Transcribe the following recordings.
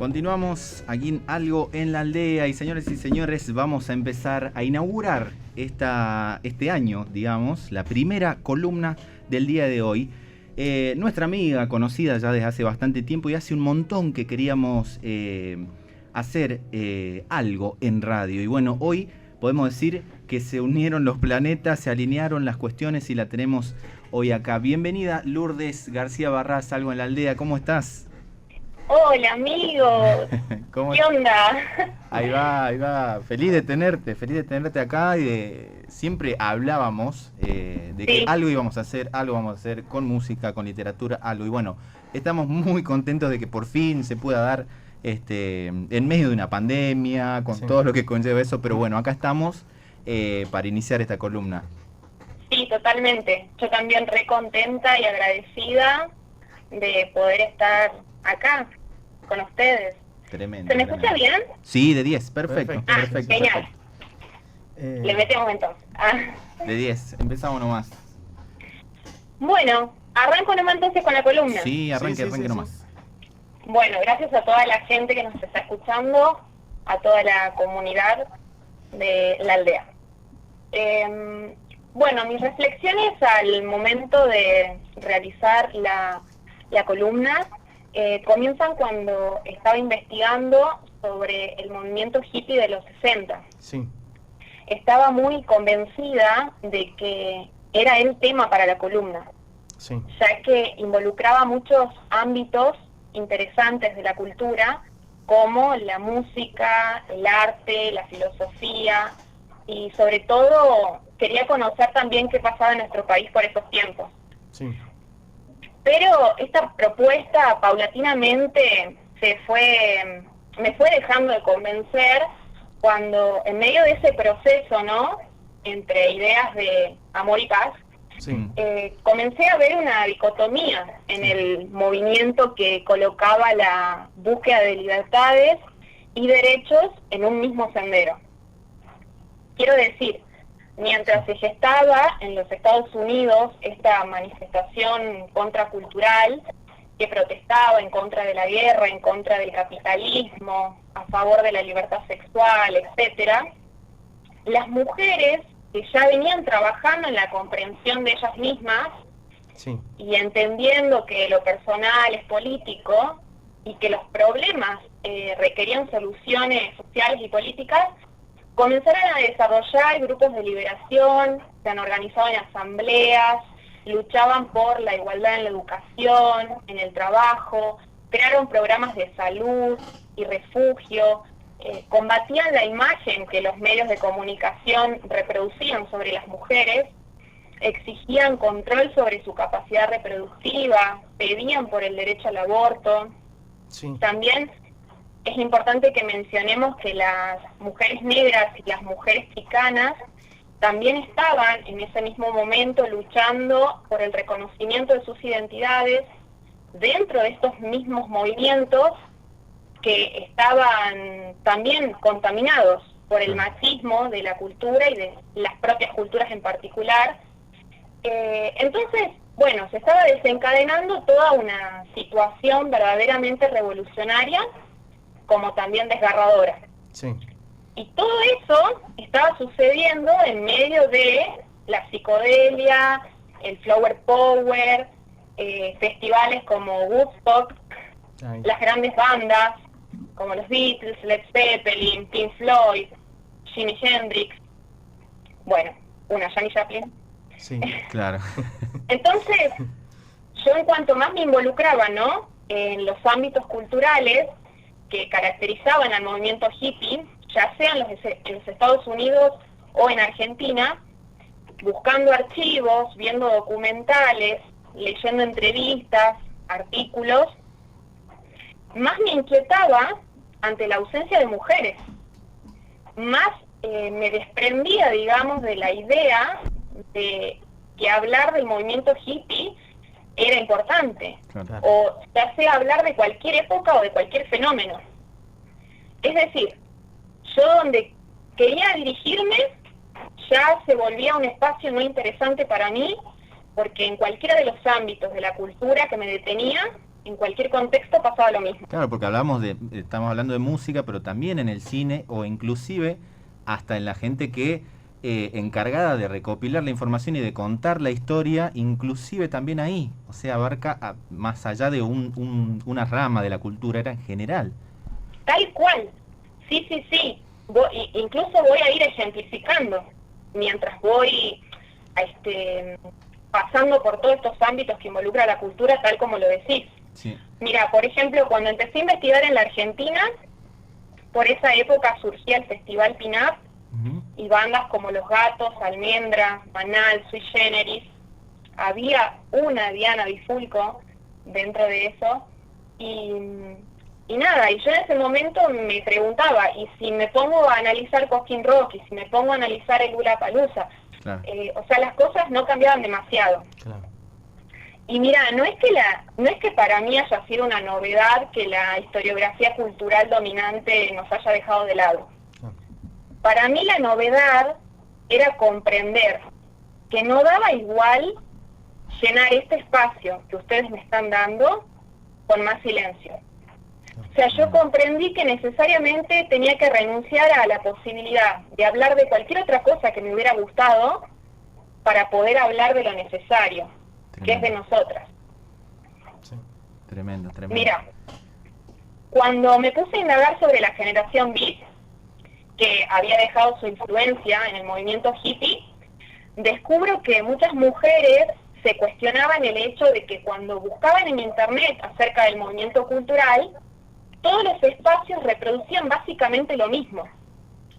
Continuamos aquí en Algo en la Aldea y señores y señores, vamos a empezar a inaugurar este año, digamos, la primera columna del día de hoy. Nuestra amiga, conocida ya desde hace bastante tiempo y hace un montón que queríamos hacer algo en radio. Y bueno, hoy podemos decir que se unieron los planetas, se alinearon las cuestiones y la tenemos hoy acá. Bienvenida Lourdes García Barras, Algo en la Aldea, ¿cómo estás? Hola amigos, ¿qué onda? Ahí va, feliz de tenerte acá y siempre hablábamos de que algo íbamos a hacer con música, con literatura, algo. Y bueno, estamos muy contentos de que por fin se pueda dar en medio de una pandemia, con todo lo que conlleva eso, pero bueno, acá estamos para iniciar esta columna. Sí, totalmente. Yo también re contenta y agradecida de poder estar acá con ustedes. Tremendo. ¿Se me escucha bien? Sí, de 10, perfecto. Genial. Le metemos entonces. De 10, empezamos nomás. Bueno, arranco nomás entonces con la columna. Sí, arranque nomás. Sí. Bueno, gracias a toda la gente que nos está escuchando, a toda la comunidad de la aldea. Bueno, mis reflexiones al momento de realizar la columna comienzan cuando estaba investigando sobre el movimiento hippie de los 60. Sí. Estaba muy convencida de que era el tema para la columna, ya que involucraba muchos ámbitos interesantes de la cultura, como la música, el arte, la filosofía, y sobre todo quería conocer también qué pasaba en nuestro país por esos tiempos. Sí. Pero esta propuesta paulatinamente me fue dejando de convencer cuando en medio de ese proceso, ¿no?, entre ideas de amor y paz, comencé a ver una dicotomía en el movimiento que colocaba la búsqueda de libertades y derechos en un mismo sendero. Quiero decir, mientras se gestaba en los Estados Unidos esta manifestación contracultural que protestaba en contra de la guerra, en contra del capitalismo, a favor de la libertad sexual, etcétera, las mujeres que ya venían trabajando en la comprensión de ellas mismas y entendiendo que lo personal es político y que los problemas requerían soluciones sociales y políticas, comenzaron a desarrollar grupos de liberación, se han organizado en asambleas, luchaban por la igualdad en la educación, en el trabajo, crearon programas de salud y refugio, combatían la imagen que los medios de comunicación reproducían sobre las mujeres, exigían control sobre su capacidad reproductiva, pedían por el derecho al aborto. También es importante que mencionemos que las mujeres negras y las mujeres chicanas también estaban en ese mismo momento luchando por el reconocimiento de sus identidades dentro de estos mismos movimientos que estaban también contaminados por el machismo de la cultura y de las propias culturas en particular. Entonces, bueno, se estaba desencadenando toda una situación verdaderamente revolucionaria, como también desgarradora. Y todo eso estaba sucediendo en medio de la psicodelia, el flower power, festivales como Woodstock, las grandes bandas como los Beatles, Led Zeppelin, Pink Floyd, Jimi Hendrix, bueno, Janis Joplin. Sí, claro. Entonces, yo en cuanto más me involucraba, ¿no?, en los ámbitos culturales que caracterizaban al movimiento hippie, ya sea en los Estados Unidos o en Argentina, buscando archivos, viendo documentales, leyendo entrevistas, artículos, más me inquietaba ante la ausencia de mujeres, más me desprendía, digamos, de la idea de que hablar del movimiento hippie era importante, o ya sea hablar de cualquier época o de cualquier fenómeno. Es decir, yo donde quería dirigirme ya se volvía un espacio muy interesante para mí, porque en cualquiera de los ámbitos de la cultura que me detenía, en cualquier contexto pasaba lo mismo. Claro, porque estamos hablando de música, pero también en el cine o inclusive hasta en la gente que encargada de recopilar la información y de contar la historia, inclusive también ahí, o sea, abarca más allá de una rama de la cultura, era en general. Tal cual, sí, sí, sí. Incluso voy a ir ejemplificando mientras voy pasando por todos estos ámbitos que involucra la cultura, tal como lo decís. Sí. Mira, por ejemplo, cuando empecé a investigar en la Argentina, por esa época surgía el Festival Pin-Up, y bandas como Los Gatos, Almendra, Manal, Sui Generis. Había una Diana Bifulco dentro de eso, y nada, y yo en ese momento me preguntaba, y si me pongo a analizar Cosquín Rock, y si me pongo a analizar el Lollapalooza, claro. O sea, las cosas no cambiaban demasiado. Claro. Y mira, no es que para mí haya sido una novedad que la historiografía cultural dominante nos haya dejado de lado. Para mí la novedad era comprender que no daba igual llenar este espacio que ustedes me están dando con más silencio. O sea, yo comprendí que necesariamente tenía que renunciar a la posibilidad de hablar de cualquier otra cosa que me hubiera gustado para poder hablar de lo necesario, que es de nosotras. Sí. Tremendo, tremendo. Mira, cuando me puse a indagar sobre la generación Beat, que había dejado su influencia en el movimiento hippie, descubro que muchas mujeres se cuestionaban el hecho de que cuando buscaban en internet acerca del movimiento cultural, todos los espacios reproducían básicamente lo mismo.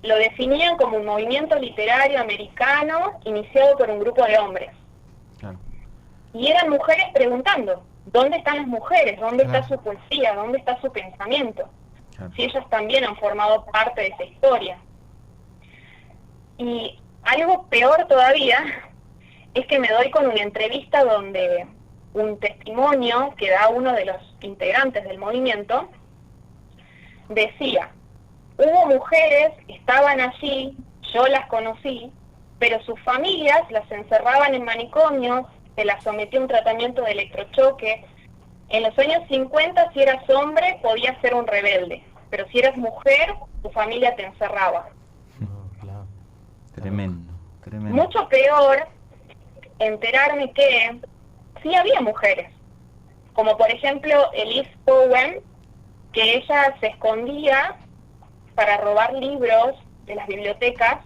Lo definían como un movimiento literario americano iniciado por un grupo de hombres. Claro. Y eran mujeres preguntando, ¿dónde están las mujeres? ¿Dónde Claro. está su poesía? ¿Dónde está su pensamiento? Claro. Si ellas también han formado parte de esa historia. Y algo peor todavía es que me doy con una entrevista donde un testimonio que da uno de los integrantes del movimiento decía, hubo mujeres que estaban allí, yo las conocí, pero sus familias las encerraban en manicomios, se las sometió a un tratamiento de electrochoque. En los años 50, si eras hombre, podías ser un rebelde, pero si eras mujer, tu familia te encerraba. Claro. Tremendo, tremendo. Mucho peor enterarme que sí había mujeres, como por ejemplo Elise Bowen, que ella se escondía para robar libros de las bibliotecas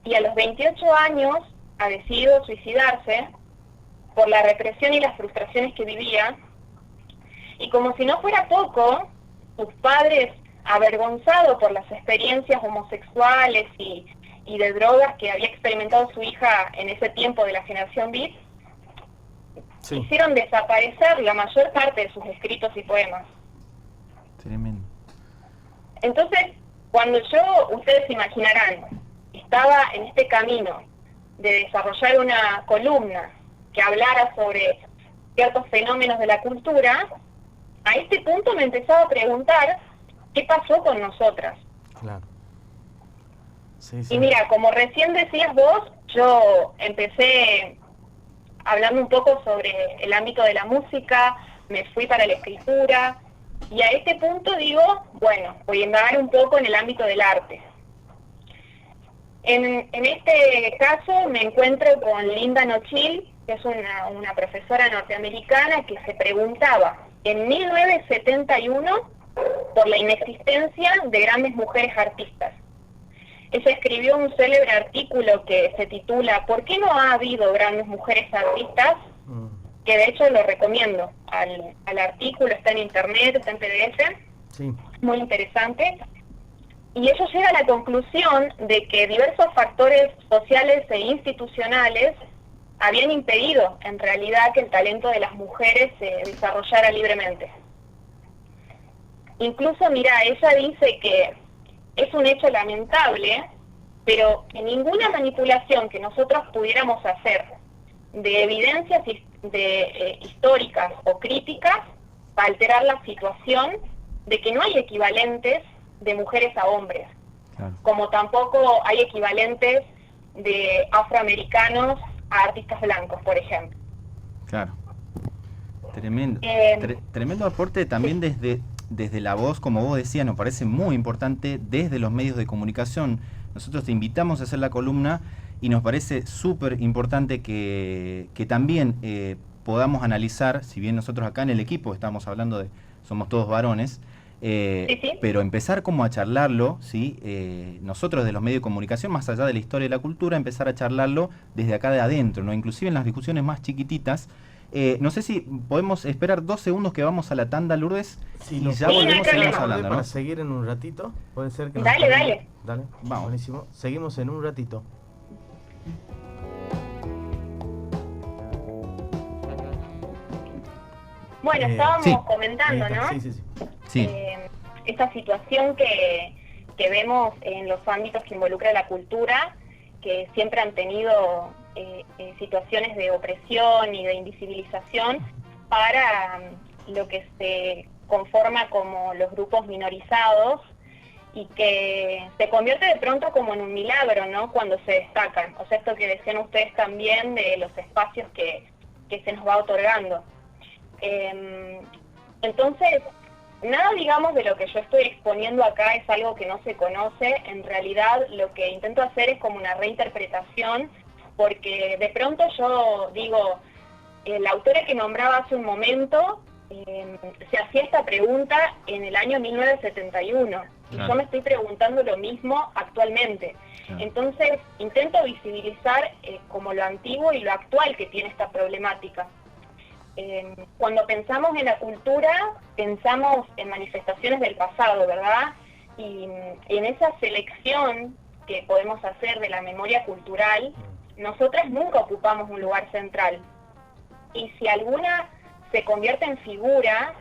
y a los 28 años ha decidido suicidarse por la represión y las frustraciones que vivía. Y como si no fuera poco, sus padres, avergonzados por las experiencias homosexuales y de drogas que había experimentado su hija en ese tiempo de la generación Beat, Sí. hicieron desaparecer la mayor parte de sus escritos y poemas. Tremendo. Entonces, cuando yo, ustedes se imaginarán, estaba en este camino de desarrollar una columna que hablara sobre ciertos fenómenos de la cultura, a este punto me empezaba a preguntar qué pasó con nosotras. Claro. Sí, sí. Y mira, como recién decías vos, yo empecé hablando un poco sobre el ámbito de la música, me fui para la escritura, y a este punto digo, bueno, voy a indagar un poco en el ámbito del arte. En este caso me encuentro con Linda Nochil, que es una profesora norteamericana que se preguntaba en 1971 por la inexistencia de grandes mujeres artistas. Ella escribió un célebre artículo que se titula ¿Por qué no ha habido grandes mujeres artistas? Que de hecho lo recomiendo. Al artículo está en internet, está en PDF, Sí. muy interesante. Y ella llega a la conclusión de que diversos factores sociales e institucionales habían impedido en realidad que el talento de las mujeres se desarrollara libremente. Incluso, mira, ella dice que es un hecho lamentable, pero que ninguna manipulación que nosotros pudiéramos hacer de evidencias históricas o críticas va a alterar la situación de que no hay equivalentes de mujeres a hombres, Claro. como tampoco hay equivalentes de afroamericanos a artistas blancos, por ejemplo. Claro. Tremendo. Eh, Tremendo aporte también desde la voz, como vos decías, nos parece muy importante desde los medios de comunicación. Nosotros te invitamos a hacer la columna y nos parece súper importante que también podamos analizar, si bien nosotros acá en el equipo estamos hablando somos todos varones, sí, sí. pero empezar como a charlarlo, ¿sí? Nosotros de los medios de comunicación, más allá de la historia y la cultura, empezar a charlarlo desde acá de adentro, ¿no? Inclusive en las discusiones más chiquititas. No sé si podemos esperar 2 segundos que vamos a la tanda, Lourdes, Sí, y lo ya podemos volvemos, no hay seguimos problema. hablando, ¿no? Para seguir en un ratito, puede ser que nos Dale, ponemos- dale. Dale, Vamos. buenísimo. Seguimos en un ratito. Bueno, estábamos sí. comentando, Ahí está. ¿no? Sí. Sí, Esta situación que vemos en los ámbitos que involucra la cultura, que siempre han tenido situaciones de opresión y de invisibilización para lo que se conforma como los grupos minorizados, y que se convierte de pronto como en un milagro, ¿no? Cuando se destacan. O sea, esto que decían ustedes también de los espacios que se nos va otorgando. Entonces, nada, digamos, de lo que yo estoy exponiendo acá es algo que no se conoce. En realidad, lo que intento hacer es como una reinterpretación, porque de pronto yo digo, la autora que nombraba hace un momento se hacía esta pregunta en el año 1971, y Claro. yo me estoy preguntando lo mismo actualmente. Claro. Entonces, intento visibilizar como lo antiguo y lo actual que tiene esta problemática. Cuando pensamos en la cultura, pensamos en manifestaciones del pasado, ¿verdad? Y en esa selección que podemos hacer de la memoria cultural, nosotras nunca ocupamos un lugar central. Y si alguna se convierte en figura,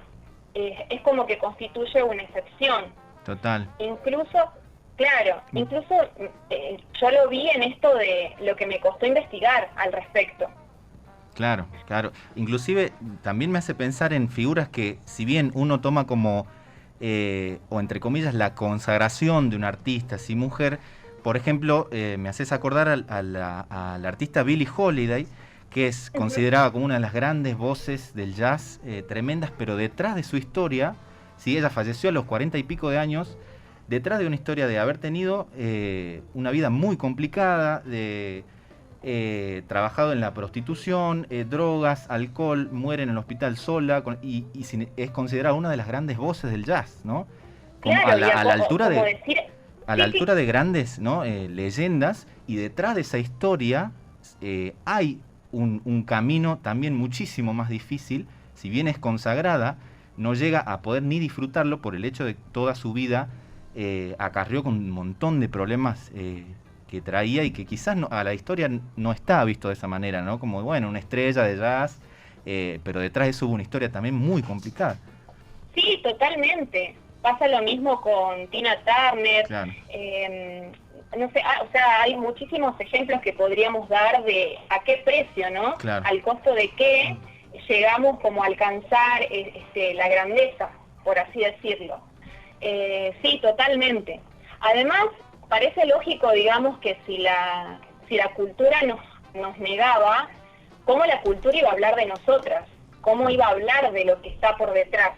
es como que constituye una excepción. total. Incluso, claro, yo lo vi en esto de lo que me costó investigar al respecto. Claro, claro. Inclusive también me hace pensar en figuras que, si bien uno toma como, o entre comillas, la consagración de un artista, así mujer, por ejemplo, me haces acordar a la artista Billie Holiday, que es considerada como una de las grandes voces del jazz, tremendas, pero detrás de su historia, si ella falleció a los 40 y pico de años, detrás de una historia de haber tenido una vida muy complicada, de trabajado en la prostitución, drogas, alcohol, muere en el hospital sola, es considerada una de las grandes voces del jazz, ¿no? Claro, a la y altura como de... decir, A sí, la sí, altura de grandes, ¿no? Leyendas, y detrás de esa historia hay un camino también muchísimo más difícil. Si bien es consagrada, no llega a poder ni disfrutarlo por el hecho de que toda su vida acarreó con un montón de problemas que traía, y que quizás a la historia no está visto de esa manera, ¿no? Como, bueno, una estrella de jazz, pero detrás de eso hubo una historia también muy complicada. sí, totalmente. Pasa lo mismo con Tina Turner. Claro. No sé, o sea, hay muchísimos ejemplos que podríamos dar de a qué precio, ¿no? Claro. Al costo de qué llegamos como a alcanzar la grandeza, por así decirlo. Sí, totalmente. Además, parece lógico, digamos, que si la cultura nos negaba, ¿cómo la cultura iba a hablar de nosotras? ¿Cómo iba a hablar de lo que está por detrás?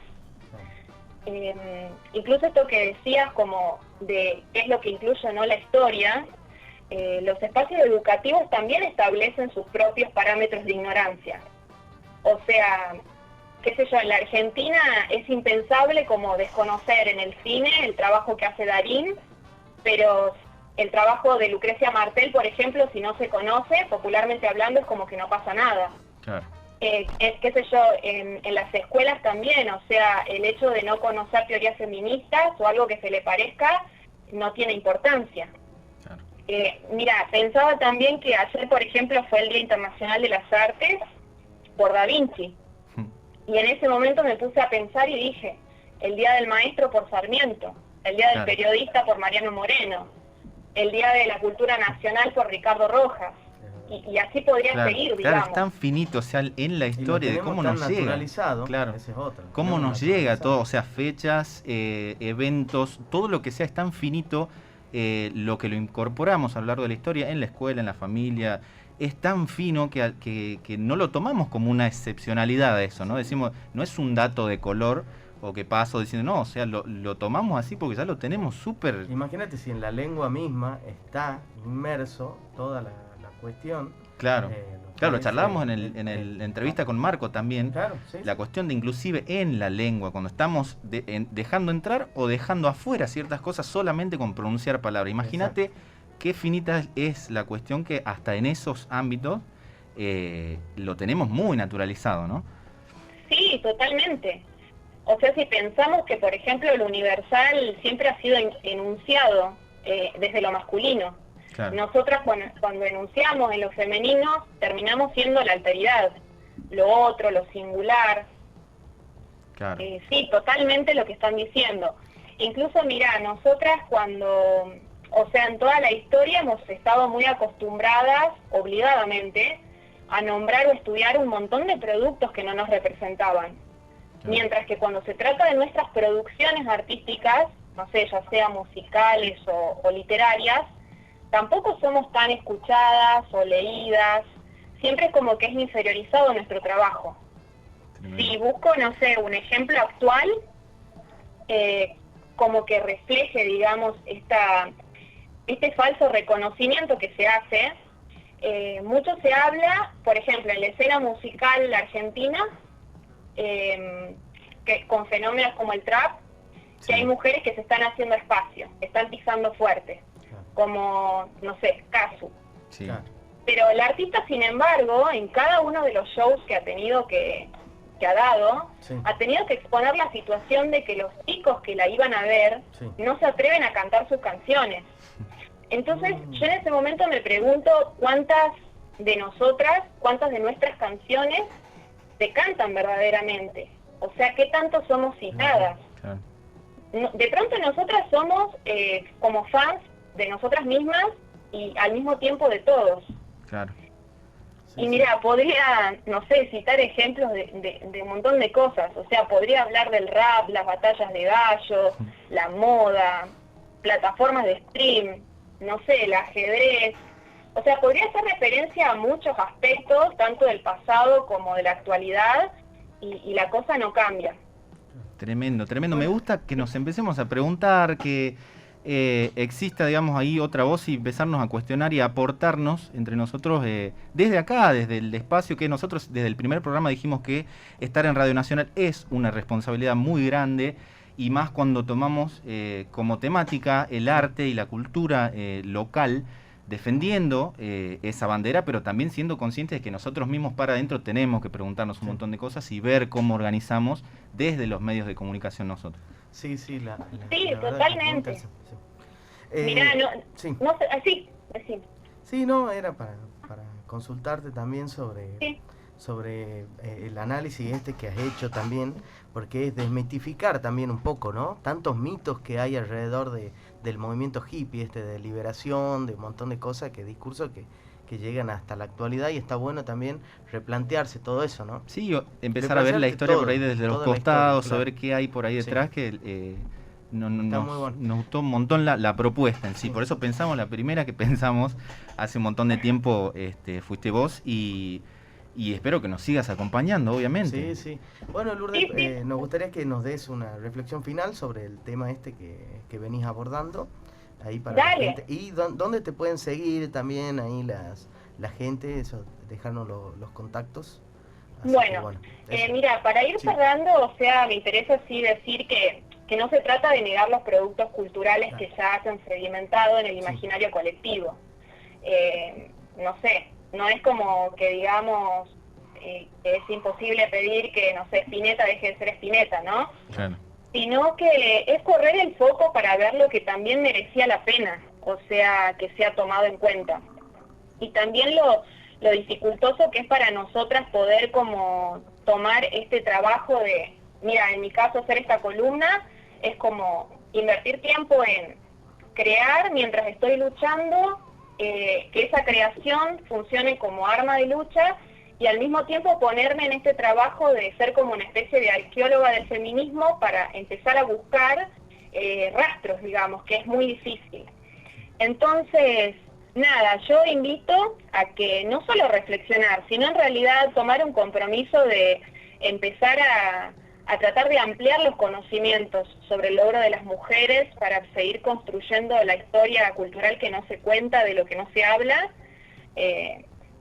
Incluso esto que decías como de qué es lo que incluye o no la historia, los espacios educativos también establecen sus propios parámetros de ignorancia. O sea, qué sé yo, en la Argentina es impensable como desconocer en el cine el trabajo que hace Darín, pero el trabajo de Lucrecia Martel, por ejemplo, si no se conoce, popularmente hablando, es como que no pasa nada. Claro. Qué sé yo, en las escuelas también, o sea, el hecho de no conocer teorías feministas o algo que se le parezca no tiene importancia. Claro. Mira, pensaba también que ayer, por ejemplo, fue el Día Internacional de las Artes por Da Vinci, y en ese momento me puse a pensar y dije, el Día del Maestro por Sarmiento, el Día del Claro. Periodista por Mariano Moreno, el Día de la Cultura Nacional por Ricardo Rojas, y así podría Claro, seguir, claro, digamos. es tan finito, o sea, en la Y lo historia de tenemos cómo tan nos llega. naturalizado, Claro. esa es otra. Cómo Tenemos nos llega naturalizado. todo, o sea, fechas, eventos, todo lo que sea es tan finito, lo que lo incorporamos a lo largo de la historia, en la escuela, en la familia, es tan fino que no lo tomamos como una excepcionalidad a eso, ¿no? Decimos, no es un dato de color o que paso diciendo, no, o sea, lo tomamos así porque ya lo tenemos súper... Imagínate si en la lengua misma está inmerso toda la cuestión. Claro, claro, lo charlábamos en la el entrevista con Marco también, claro, sí, la cuestión de inclusive en la lengua, cuando estamos dejando entrar o dejando afuera ciertas cosas solamente con pronunciar palabras. Imagínate qué finita es la cuestión que hasta en esos ámbitos lo tenemos muy naturalizado, ¿no? Sí, totalmente. O sea, si pensamos que, por ejemplo, lo universal siempre ha sido enunciado desde lo masculino. Claro. Nosotras cuando enunciamos en lo femenino terminamos siendo la alteridad, lo otro, lo singular. Claro. Sí, totalmente lo que están diciendo. Incluso, mira, nosotras o sea, en toda la historia hemos estado muy acostumbradas, obligadamente, a nombrar o estudiar un montón de productos que no nos representaban. Mientras que cuando se trata de nuestras producciones artísticas, no sé, ya sea musicales o literarias, tampoco somos tan escuchadas o leídas, siempre es como que es inferiorizado nuestro trabajo. Si busco, no sé, un ejemplo actual, como que refleje, digamos, este falso reconocimiento que se hace, mucho se habla, por ejemplo, en la escena musical argentina, que con fenómenos como el trap, que hay mujeres que se están haciendo espacio, están pisando fuerte, como, no sé, Casu. Sí. Pero el artista, sin embargo, en cada uno de los shows que ha tenido que ha dado, ha tenido que exponer la situación de que los chicos que la iban a ver no se atreven a cantar sus canciones. Entonces, yo en ese momento me pregunto cuántas de nuestras canciones se cantan verdaderamente. O sea, ¿qué tanto somos citadas? Claro. De pronto nosotras somos como fans de nosotras mismas y al mismo tiempo de todos. Claro. Y mira, podría, no sé, citar ejemplos de un montón de cosas. O sea, podría hablar del rap, las batallas de gallos, la moda, plataformas de stream, no sé, el ajedrez. O sea, podría hacer referencia a muchos aspectos, tanto del pasado como de la actualidad, y la cosa no cambia. Tremendo, tremendo. Me gusta que nos empecemos a preguntar, que exista, digamos, ahí otra voz y empezarnos a cuestionar y a aportarnos entre nosotros desde acá, desde el espacio que nosotros desde el primer programa dijimos que estar en Radio Nacional es una responsabilidad muy grande, y más cuando tomamos como temática el arte y la cultura local, defendiendo esa bandera, pero también siendo conscientes de que nosotros mismos para adentro tenemos que preguntarnos un montón de cosas y ver cómo organizamos desde los medios de comunicación nosotros. Sí, sí, la totalmente. Mirá, no sé, así. Sí, no, era para consultarte también sobre el análisis que has hecho también, porque es desmitificar también un poco, ¿no? Tantos mitos que hay alrededor del movimiento hippie, de liberación, de un montón de cosas, discursos que llegan hasta la actualidad, y está bueno también replantearse todo eso, ¿no? Sí, empezar a ver la historia por ahí desde los costados, historia, saber qué hay por ahí detrás, que nos gustó un montón la propuesta en sí. Por eso pensamos, la primera que pensamos hace un montón de tiempo fuiste vos, y espero que nos sigas acompañando, obviamente. Sí. Bueno, Lourdes, nos gustaría que nos des una reflexión final sobre el tema que venís abordando ahí para la gente. Y dónde te pueden seguir también ahí la gente, dejarnos los contactos. Así bueno, mira, para ir cerrando, o sea, me interesa sí decir que no se trata de negar los productos culturales que ya se han sedimentado en el imaginario colectivo. No sé, no es como que digamos que es imposible pedir que, no sé, Spinetta deje de ser Spinetta, ¿no? Claro. Sino que es correr el foco para ver lo que también merecía la pena, o sea, que sea tomado en cuenta. Y también lo dificultoso que es para nosotras poder como tomar este trabajo de, mira, en mi caso hacer esta columna es como invertir tiempo en crear mientras estoy luchando, que esa creación funcione como arma de lucha, y al mismo tiempo ponerme en este trabajo de ser como una especie de arqueóloga del feminismo para empezar a buscar rastros, digamos, que es muy difícil. Entonces, nada, yo invito a que no solo reflexionar, sino en realidad tomar un compromiso de empezar a tratar de ampliar los conocimientos sobre el logro de las mujeres para seguir construyendo la historia cultural que no se cuenta, de lo que no se habla.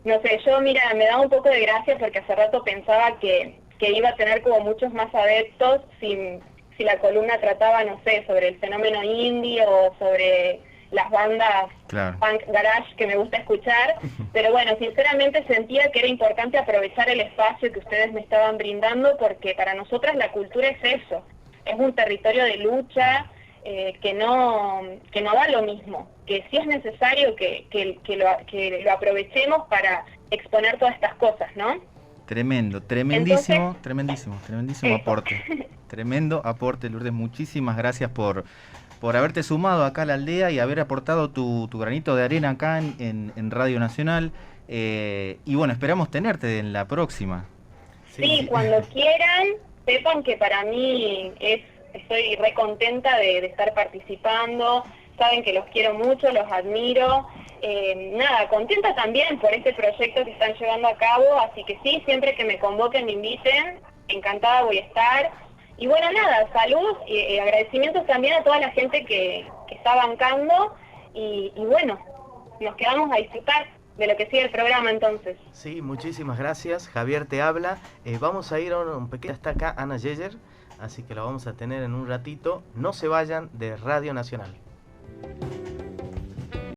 No sé, yo mira, me da un poco de gracia porque hace rato pensaba que iba a tener como muchos más adeptos si la columna trataba, no sé, sobre el fenómeno indie o sobre las bandas punk garage que me gusta escuchar, pero bueno, sinceramente sentía que era importante aprovechar el espacio que ustedes me estaban brindando, porque para nosotras la cultura es eso, es un territorio de lucha, que no da lo mismo, que sí es necesario que lo aprovechemos para exponer todas estas cosas, ¿no? Tremendísimo aporte. Eso. Tremendo aporte, Lourdes. Muchísimas gracias por haberte sumado acá a la aldea y haber aportado tu granito de arena acá en Radio Nacional. Y bueno, esperamos tenerte en la próxima. Sí, cuando quieran, sepan que para mí estoy re contenta de estar participando. Saben que los quiero mucho, los admiro. Nada, contenta también por este proyecto que están llevando a cabo, así que sí, siempre que me convoquen, me inviten, encantada voy a estar. Y bueno, nada, salud y agradecimientos también a toda la gente que está bancando y bueno, nos quedamos a disfrutar de lo que sigue el programa entonces. Sí, muchísimas gracias. Javier te habla. Vamos a ir a un pequeño... Está acá Ana Yeyer, así que la vamos a tener en un ratito. No se vayan de Radio Nacional.